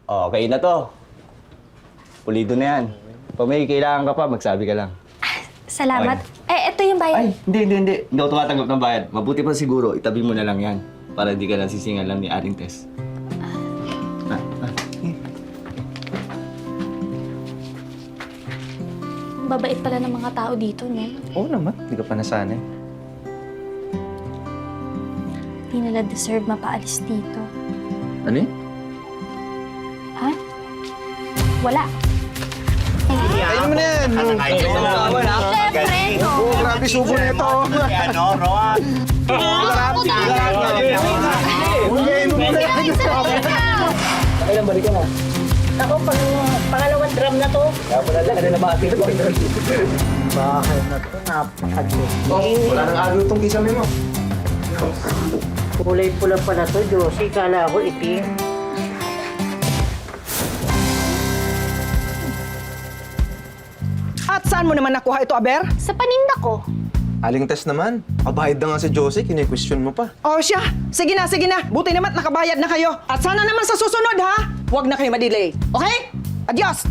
Okay na to. Pulido na yan. Pag may kailangan ka pa, magsabi ka lang. Salamat. Eh, ito yung bayad. Ay, hindi. Hindi ako tumatanggap ng bayad. Mabuti pa siguro, itabi mo na lang yan. Para hindi ka nasisingalan ni Aling Tess. Babait pala ng mga tao dito, no? Oo naman, hindi ka pa nasanay. Hindi nila deserve mapaalis dito. Ano yun? Ha? Wala. Ayun mo na yan! Siyempre, no? Oo, grabe subo na ito! Ano, Ron? Kailan balik ka na? Ako, pangalawang drum na to. Kaya pala lang, kanina ba atin? Bahay na to, napakagod. Wala nang agaw itong kisame mo. Kulay pula pala to, Josie. Kala ko itim. At saan mo naman nakuha ito, Aber? Sa paninda ko. Aling Tess naman. Kabayad na nga si Josie, kini-question mo pa. O siya, sige na. Buti naman nakabayad na kayo. At sana naman sa susunod, ha? Huwag na kayo madelay. Okay? Adios!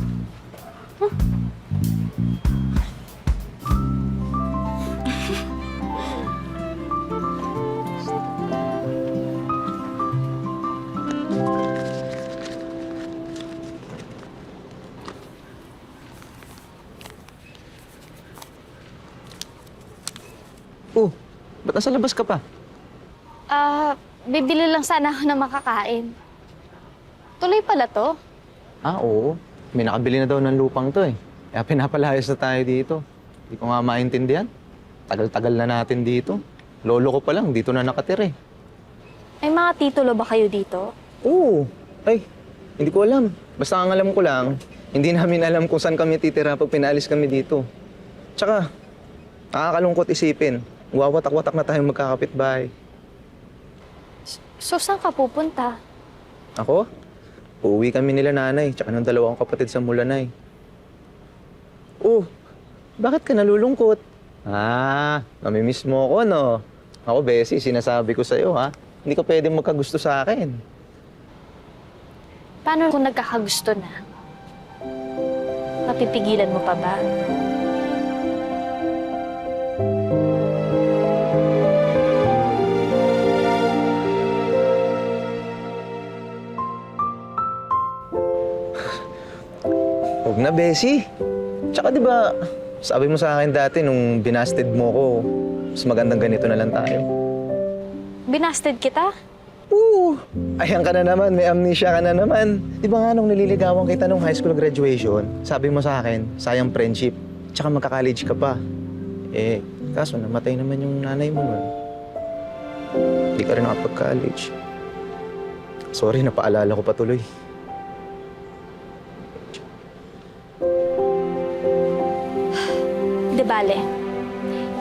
Oh, ba't nasa labas ka pa? Bibili lang sana ako ng makakain. Tuloy pala to. Ah, oo. May nakabili na daw ng lupang to eh. Kaya pinapalayas na tayo dito. Hindi ko nga maintindihan. Tagal-tagal na natin dito. Lolo ko pa lang, dito na nakatira eh. May mga titulo ba kayo dito? Oo. Ay, hindi ko alam. Basta ang alam ko lang, hindi namin alam kung saan kami titira pag pinalis kami dito. Tsaka, nakakalungkot isipin. Wawatak-watak na tayong magkakapitbahay. So, saan ka pupunta? Ako? Uuwi kami nila nanay, tsaka ng dalawang kapatid sa Mulanay. Oh, bakit ka nalulungkot? Ah, namimiss mo ako, no? Ako, Bessie, sinasabi ko sa'yo, ha? Hindi ka pwedeng magkagusto sa akin. Paano kung nagkakagusto na? Mapipigilan mo pa ba? Huwag na, Bessie. Tsaka di ba, sabi mo sa akin dati nung binasted mo ko, mas magandang ganito na lang tayo. Binasted kita? Oo! Ayan ka na naman, may amnesia ka na naman. Di ba nga nung nililigawan kita nung high school graduation, sabi mo sa akin, sayang friendship, tsaka magka-college ka pa. Eh, kaso namatay naman yung nanay mo nun. Hindi ka rin nakapag-college. Sorry, napaalala ko pa tuloy. De bale,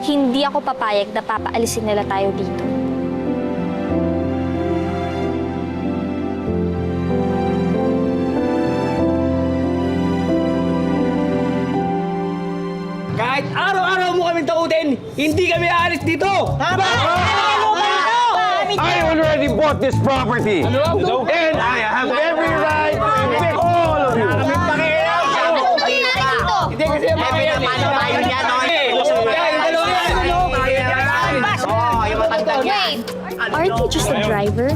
hindi ako papayag na papaalisin nila tayo dito. Kahit araw-araw mo kaming takutin, hindi kami aalis dito! I already bought this property. And I have every right to evict all of you. Hindi kasi Paano tayo niya, no? Yung matanggal yan. Wait, aren't you just a driver?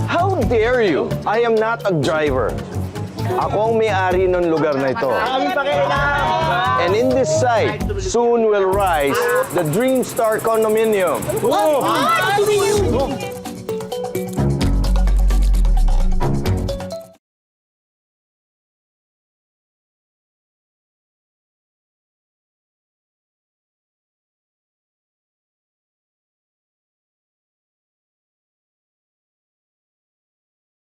How dare you? I am not a driver. Ako ang may-ari ng lugar na ito. And in this site, soon will rise the Dream Star Condominium.